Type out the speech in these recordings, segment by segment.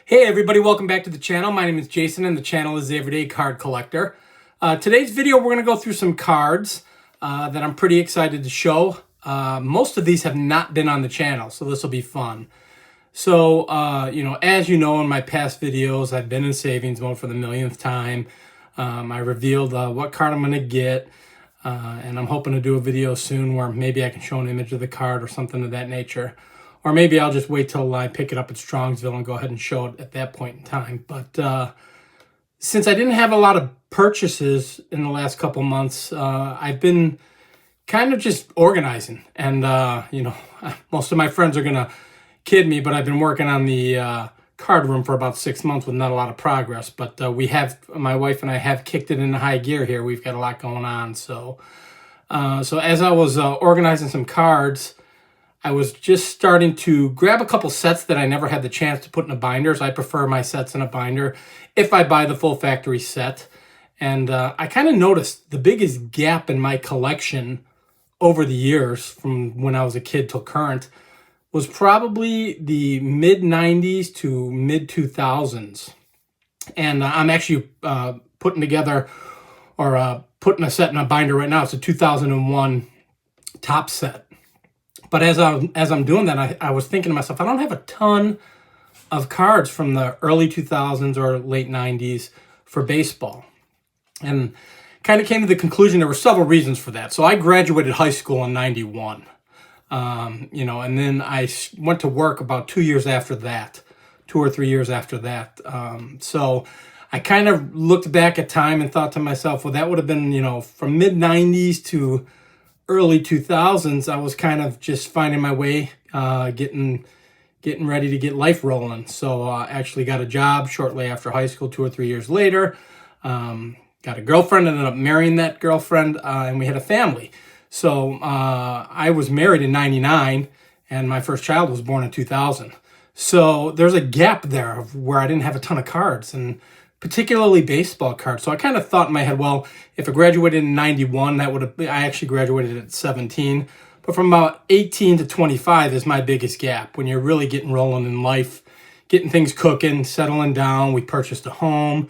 Hey everybody, welcome back to the channel. My name is Jason and the channel is The Everyday Card Collector. Today's video, we're going to go through some cards that I'm pretty excited to show. Most of these have not been on the channel, so this will be fun. So, as you know in my past videos, I've been in savings mode for the millionth time. I revealed what card I'm going to get, and I'm hoping to do a video soon where maybe I can show an image of the card or something of that nature. Or maybe I'll just wait till I pick it up at Strongsville and go ahead and show it at that point in time. But since I didn't have a lot of purchases in the last couple months, I've been kind of just organizing. And, most of my friends are going to kid me, but I've been working on the card room for about 6 months with not a lot of progress. But my wife and I have kicked it into high gear here. We've got a lot going on. So as I was organizing some cards, I was just starting to grab a couple sets that I never had the chance to put in a binders. I prefer my sets in a binder if I buy the full factory set. And I kind of noticed the biggest gap in my collection over the years from when I was a kid till current was probably the mid-90s to mid-2000s. And I'm actually putting together or putting a set in a binder right now. It's a 2001 top set. But as I'm doing that, I was thinking to myself, I don't have a ton of cards from the early 2000s or late 90s for baseball. And kind of came to the conclusion there were several reasons for that. So I graduated high school in 91. And then I went to work about 2 years after that, 2 or 3 years after that. So I kind of looked back at time and thought to myself, well, that would have been, from mid-90s to early 2000s, I was kind of just finding my way, getting ready to get life rolling. So I actually got a job shortly after high school, 2 or 3 years later. Got a girlfriend, ended up marrying that girlfriend, and we had a family. So I was married in 99, and my first child was born in 2000. So there's a gap there of where I didn't have a ton of cards, and particularly baseball cards. So I kind of thought in my head, well, if I graduated in 91, I actually graduated at 17. But from about 18 to 25 is my biggest gap when you're really getting rolling in life, getting things cooking, settling down. We purchased a home,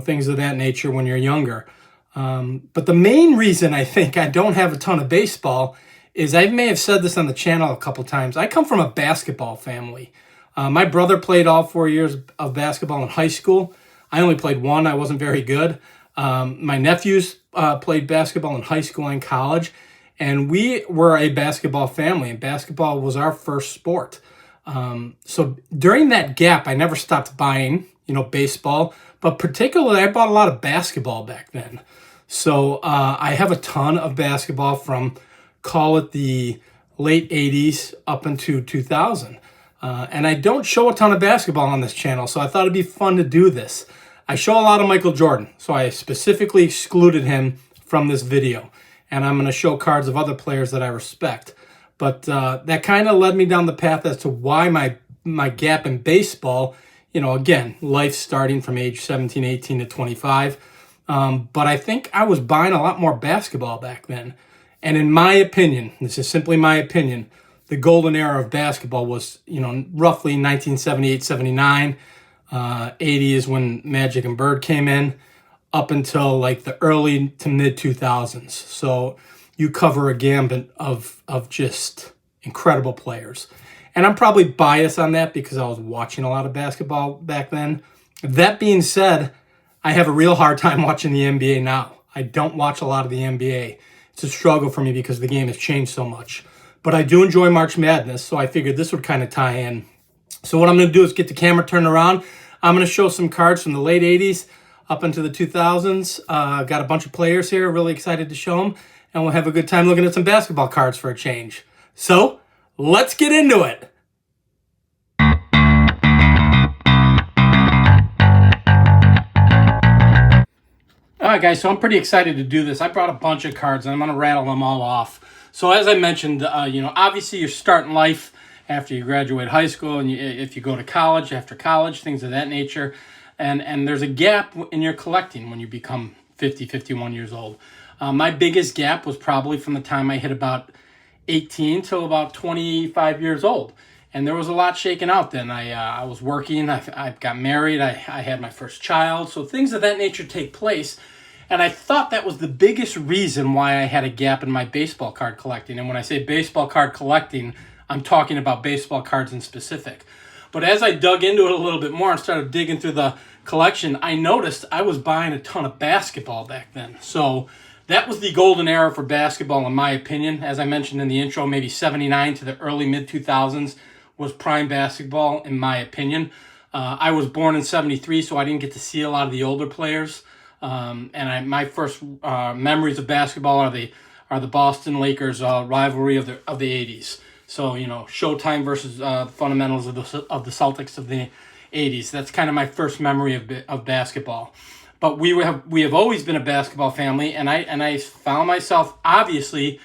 things of that nature when you're younger. But the main reason I think I don't have a ton of baseball is I may have said this on the channel a couple times. I come from a basketball family. My brother played all 4 years of basketball in high school. I only played one. I wasn't very good. My nephews played basketball in high school and college, and we were a basketball family, and basketball was our first sport. So during that gap, I never stopped buying, baseball, but particularly I bought a lot of basketball back then. So I have a ton of basketball from, call it the late 80s up into 2000. And I don't show a ton of basketball on this channel, so I thought it'd be fun to do this. I show a lot of Michael Jordan, so I specifically excluded him from this video. And I'm going to show cards of other players that I respect. But that kind of led me down the path as to why my gap in baseball, again, life starting from age 17, 18 to 25. But I think I was buying a lot more basketball back then. And in my opinion, this is simply my opinion, the golden era of basketball was, roughly 1978, 79. 80 is when Magic and Bird came in, up until like the early to mid 2000s. So you cover a gambit of just incredible players. And I'm probably biased on that because I was watching a lot of basketball back then. That being said, I have a real hard time watching the NBA now. I don't watch a lot of the NBA. It's a struggle for me because the game has changed so much. But I do enjoy March Madness, so I figured this would kind of tie in. So what I'm going to do is get the camera turned around. I'm going to show some cards from the late 80s up into the 2000s. Got a bunch of players here, really excited to show them. And we'll have a good time looking at some basketball cards for a change. So let's get into it. All right, guys, so I'm pretty excited to do this. I brought a bunch of cards, and I'm going to rattle them all off. So as I mentioned, obviously you're starting life after you graduate high school, and if you go to college, after college, things of that nature. And there's a gap in your collecting when you become 50, 51 years old. My biggest gap was probably from the time I hit about 18 till about 25 years old. And there was a lot shaking out then. I was working, I got married, I had my first child, so things of that nature take place. And I thought that was the biggest reason why I had a gap in my baseball card collecting. And when I say baseball card collecting, I'm talking about baseball cards in specific. But as I dug into it a little bit more and started digging through the collection, I noticed I was buying a ton of basketball back then. So that was the golden era for basketball, in my opinion. As I mentioned in the intro, maybe 79 to the early mid-2000s was prime basketball, in my opinion. I was born in 73, so I didn't get to see a lot of the older players. My first memories of basketball are the Boston Lakers rivalry of the 80s. So, you know, Showtime versus fundamentals of the Celtics of the 80s. That's kind of my first memory of basketball. But we have always been a basketball family, and I found myself obviously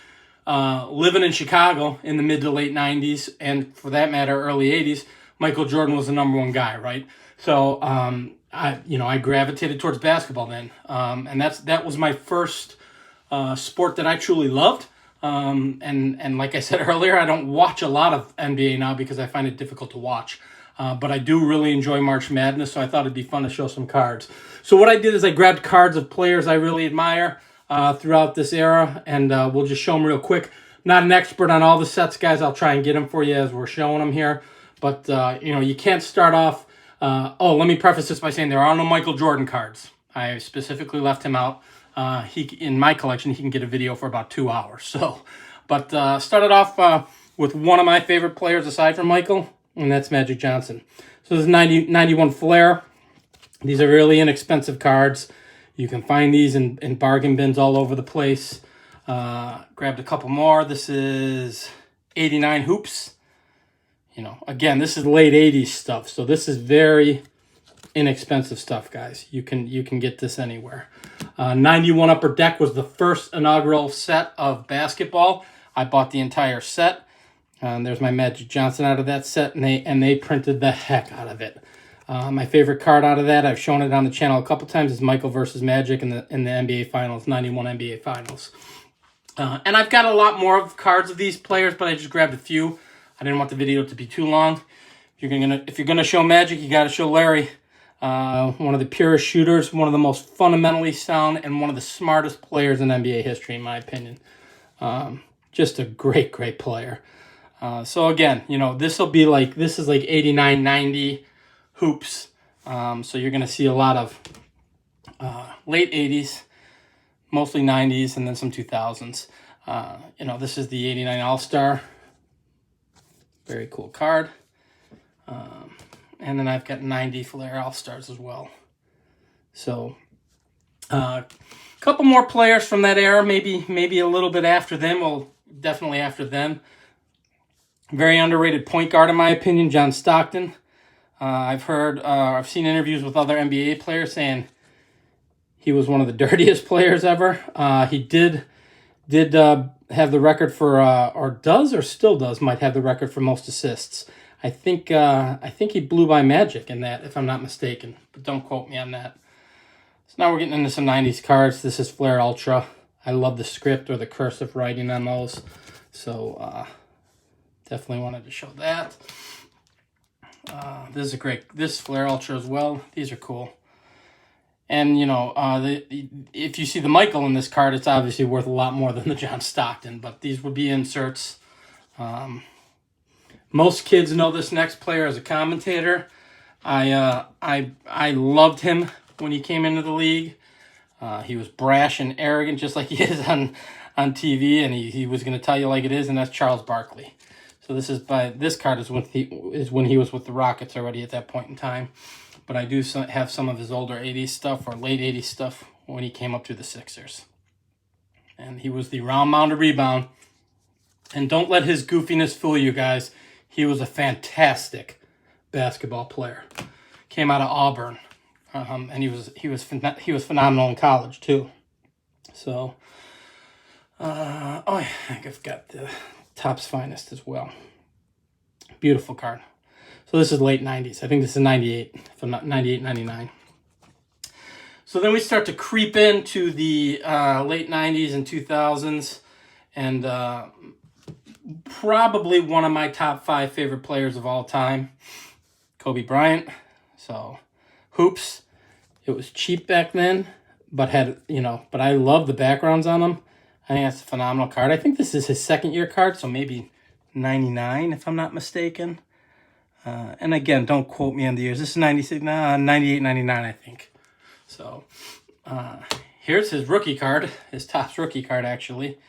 living in Chicago in the mid to late 90s, and for that matter, early 80s. Michael Jordan was the number one guy, right? So I gravitated towards basketball then, and that was my first sport that I truly loved. And like I said earlier, I don't watch a lot of NBA now because I find it difficult to watch. But I do really enjoy March Madness, so I thought it'd be fun to show some cards. So what I did is I grabbed cards of players I really admire throughout this era, and we'll just show them real quick. Not an expert on all the sets, guys. I'll try and get them for you as we're showing them here. But, you can't start off... let me preface this by saying there are no Michael Jordan cards. I specifically left him out. In my collection, he can get a video for about 2 hours. But started off with one of my favorite players aside from Michael, and that's Magic Johnson. So this is 91 Flair. These are really inexpensive cards. You can find these in bargain bins all over the place. Grabbed a couple more. This is 89 Hoops. Again, this is late 80s stuff. So this is very inexpensive stuff, guys. You can get this anywhere. 91 Upper Deck was the first inaugural set of basketball. I bought the entire set. There's my Magic Johnson out of that set, and they printed the heck out of it. My favorite card out of that, I've shown it on the channel a couple times, is Michael versus Magic in the NBA Finals, 91 NBA Finals. And I've got a lot more of cards of these players, but I just grabbed a few. I didn't want the video to be too long. If you're gonna show Magic, you got to show Larry. One of the purest shooters, one of the most fundamentally sound, and one of the smartest players in NBA history, in my opinion. Just a great, great player. So again, this is like 89, 90 Hoops. So you're going to see a lot of late 80s, mostly 90s, and then some 2000s. This is the 89 All-Star. Very cool card. And then I've got 90 Flair All-Stars as well. So a couple more players from that era, maybe a little bit after them. Well, definitely after them. Very underrated point guard, in my opinion, John Stockton. I've seen interviews with other NBA players saying he was one of the dirtiest players ever. He did have the record for, or still does, might have the record for most assists. I think he blew by Magic in that, if I'm not mistaken, but don't quote me on that. So now we're getting into some 90s cards. This is Flair Ultra. I love the script or the cursive writing on those. So definitely wanted to show that. This is Flair Ultra as well. These are cool. And, if you see the Michael in this card, it's obviously worth a lot more than the John Stockton, but these would be inserts. Most kids know this next player as a commentator. I loved him when he came into the league. He was brash and arrogant, just like he is on TV, and he was going to tell you like it is, and that's Charles Barkley. So this card is when he was with the Rockets already at that point in time. But I do have some of his older 80s stuff or late 80s stuff when he came up to the Sixers. And he was the round mound to rebound. And don't let his goofiness fool you guys. He was a fantastic basketball player. Came out of Auburn. And he was phenomenal in college too. So I think I've got the Topps Finest as well. Beautiful card. So this is late 90s. I think this is 98, if I'm not 98, 99. So then we start to creep into the late 90s and 2000s. And probably one of my top 5 favorite players of all time, Kobe Bryant. So, hoops. It was cheap back then, but but I love the backgrounds on them. I think that's a phenomenal card. I think this is his second year card, so maybe 99 if I'm not mistaken. And again, don't quote me on the years. This is 96, 98, 99, I think. So, here's his rookie card, his Topps rookie card, actually.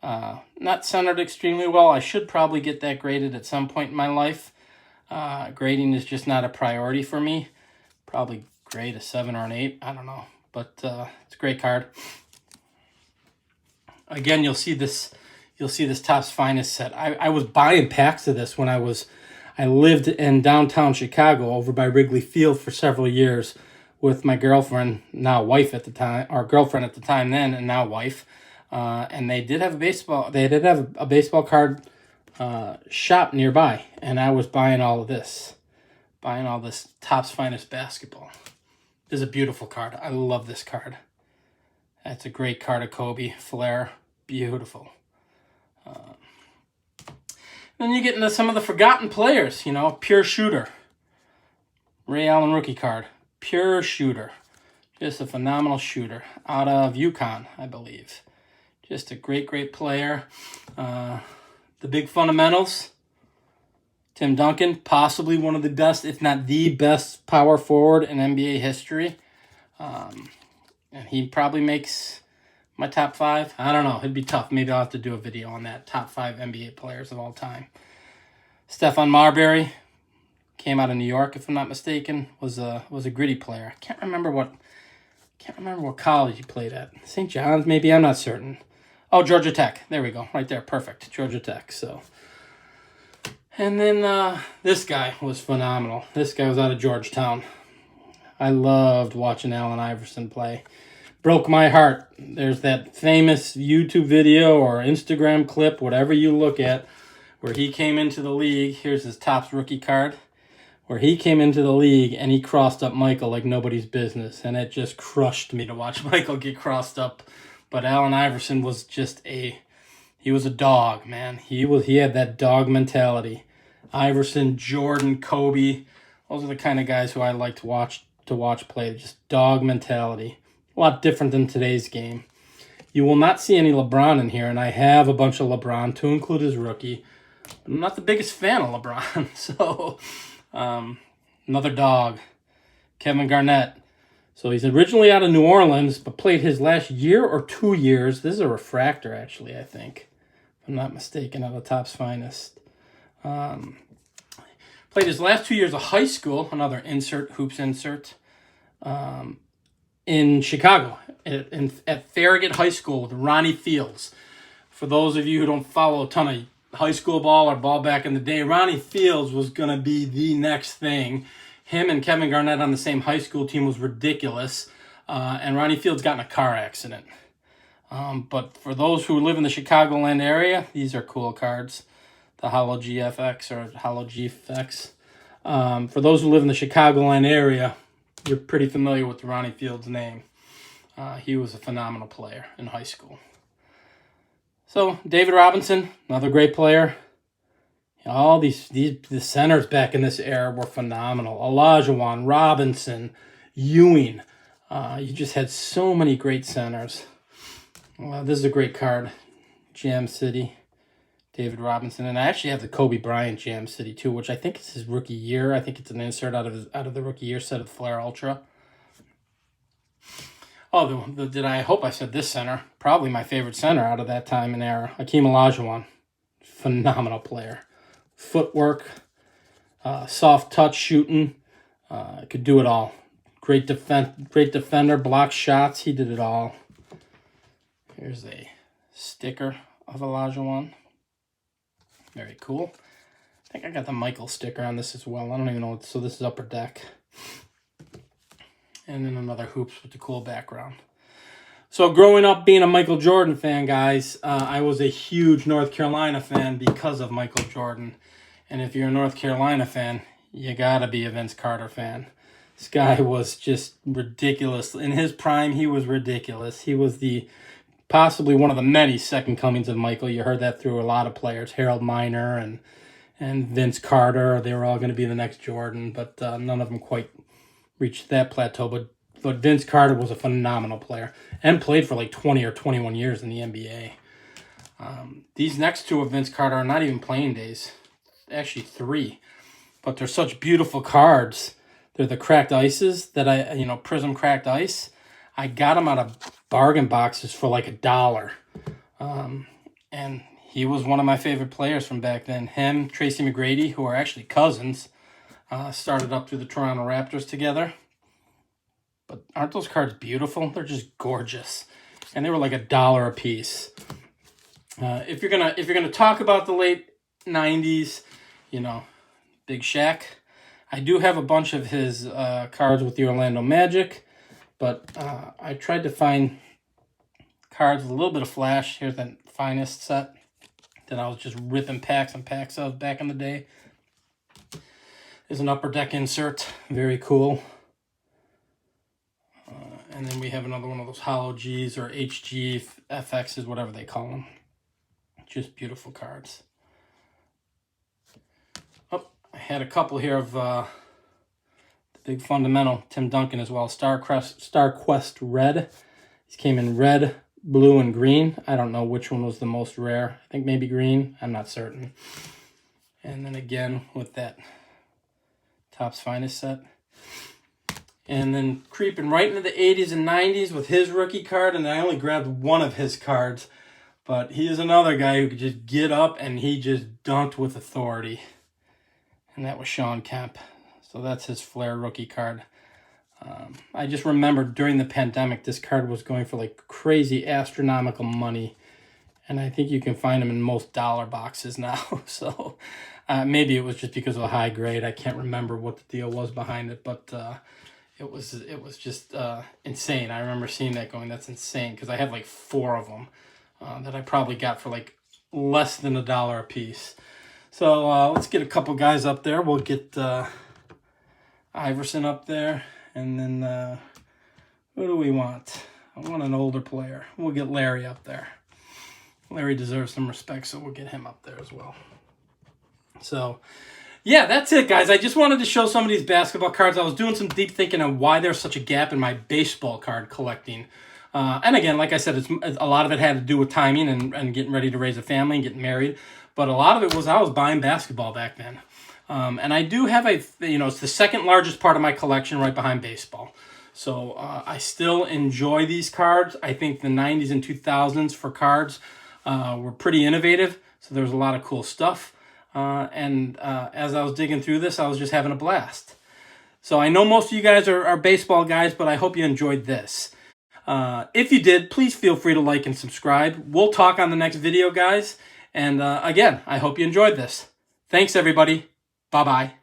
Not centered extremely well. I should probably get that graded at some point in my life. Grading is just not a priority for me. Probably grade a 7 or an 8. I don't know. But it's a great card. Again, you'll see this Topps Finest set. I was buying packs of this when I lived in downtown Chicago over by Wrigley Field for several years with my girlfriend, now wife at the time, or girlfriend at the time then, and now wife. And they did have a baseball card shop nearby, and I was buying all this Topps Finest basketball. This is a beautiful card. I love this card. That's a great card of Kobe. Flair. Beautiful. Then you get into some of the forgotten players, pure shooter. Ray Allen rookie card. Pure shooter. Just a phenomenal shooter. Out of UConn, I believe. Just a great, great player. The big fundamentals. Tim Duncan, possibly one of the best, if not the best power forward in NBA history. And he probably makes my top 5. I don't know. It'd be tough. Maybe I'll have to do a video on that. Top 5 NBA players of all time. Stephon Marbury came out of New York, if I'm not mistaken. Was a gritty player. I can't remember what college he played at. St. John's, maybe. I'm not certain. Oh, Georgia Tech. There we go. Right there. Perfect. Georgia Tech. So, and then this guy was phenomenal. This guy was out of Georgetown. I loved watching Allen Iverson play. Broke my heart. There's that famous YouTube video or Instagram clip, whatever you look at, where he came into the league. Here's his Topps rookie card. Where he came into the league and he crossed up Michael like nobody's business. And it just crushed me to watch Michael get crossed up. But Allen Iverson was he was a dog, man. He had that dog mentality. Iverson, Jordan, Kobe, those are the kind of guys who I like to watch play. Just dog mentality. A lot different than today's game. You will not see any LeBron in here, and I have a bunch of LeBron to include his rookie. I'm not the biggest fan of LeBron, so another dog, Kevin Garnett. So he's originally out of New Orleans, but played his last year or 2 years. This is a refractor, actually, I think, if I'm not mistaken, out of Topps Finest. Played his last 2 years of high school, another hoops insert, in Chicago, at Farragut High School with Ronnie Fields. For those of you who don't follow a ton of high school ball or ball back in the day, Ronnie Fields was going to be the next thing. Him and Kevin Garnett on the same high school team was ridiculous. And Ronnie Fields got in a car accident. But for those who live in the Chicagoland area, these are cool cards. The Holo GFX or Holo GFX. For those who live in the Chicagoland area, you're pretty familiar with Ronnie Fields' name. He was a phenomenal player in high school. So, David Robinson, another great player. All the centers back in this era were phenomenal. Olajuwon, Robinson, Ewing. You just had so many great centers. This is a great card. Jam City, David Robinson. And I actually have the Kobe Bryant Jam City too, which I think is his rookie year. I think it's an insert out of the rookie year set of Flair Ultra. Oh, I hope I said this center. Probably my favorite center out of that time and era. Hakeem Olajuwon. Phenomenal player. Footwork, soft touch shooting. Could do it all. Great defender, block shots. He did it all. Here's a sticker of Olajuwon. Very cool. I think I got the Michael sticker on this as well. I don't even know so this is Upper Deck. And then another hoops with the cool background. So growing up being a Michael Jordan fan, guys, I was a huge North Carolina fan because of Michael Jordan. And if you're a North Carolina fan, you gotta be a Vince Carter fan. This guy was just ridiculous. In his prime, he was ridiculous. He was the possibly one of the many second comings of Michael. You heard that through a lot of players, Harold Miner and Vince Carter. They were all going to be the next Jordan, but none of them quite reached that plateau. But Vince Carter was a phenomenal player and played for like 20 or 21 years in the NBA. These next two of Vince Carter are not even playing days. Actually 3. But they're such beautiful cards. They're the cracked ices that Prism cracked ice. I got them out of bargain boxes for like $1. And he was one of my favorite players from back then. Him, Tracy McGrady, who are actually cousins, started up through the Toronto Raptors together. But aren't those cards beautiful? They're just gorgeous. And they were like $1 a piece. If you're gonna talk about the late 90s, Big Shaq. I do have a bunch of his cards with the Orlando Magic, but I tried to find cards with a little bit of flash. Here's the finest set that I was just ripping packs and packs of back in the day. There's an Upper Deck insert. Very cool. And then we have another one of those Hollow Gs or HG FXs, whatever they call them. Just beautiful cards. I had a couple here of the big fundamental Tim Duncan as well. StarQuest Red. These came in red, blue, and green. I don't know which one was the most rare. I think maybe green. I'm not certain. And then again with that Topps Finest set. And then creeping right into the 80s and 90s with his rookie card. And I only grabbed one of his cards. But he is another guy who could just get up and he just dunked with authority. And that was Shawn Kemp. So that's his Flair rookie card. I just remembered during the pandemic, this card was going for like crazy astronomical money. And I think you can find them in most dollar boxes now. So maybe it was just because of a high grade. I can't remember what the deal was behind it. But it was just insane. I remember seeing that going, that's insane. Because I had like 4 of them that I probably got for like less than $1 a piece. So let's get a couple guys up there. We'll get Iverson up there. And then who do we want? I want an older player. We'll get Larry up there. Larry deserves some respect, so we'll get him up there as well. So, yeah, that's it, guys. I just wanted to show some of these basketball cards. I was doing some deep thinking on why there's such a gap in my baseball card collecting. And again, like I said, a lot of it had to do with timing and getting ready to raise a family and getting married. But a lot of it was I was buying basketball back then. And I do have it's the second largest part of my collection right behind baseball. So I still enjoy these cards. I think the 90s and 2000s for cards were pretty innovative. So there was a lot of cool stuff. And as I was digging through this, I was just having a blast. So I know most of you guys are baseball guys, but I hope you enjoyed this. If you did, please feel free to like and subscribe. We'll talk on the next video, guys. And again, I hope you enjoyed this. Thanks, everybody. Bye-bye.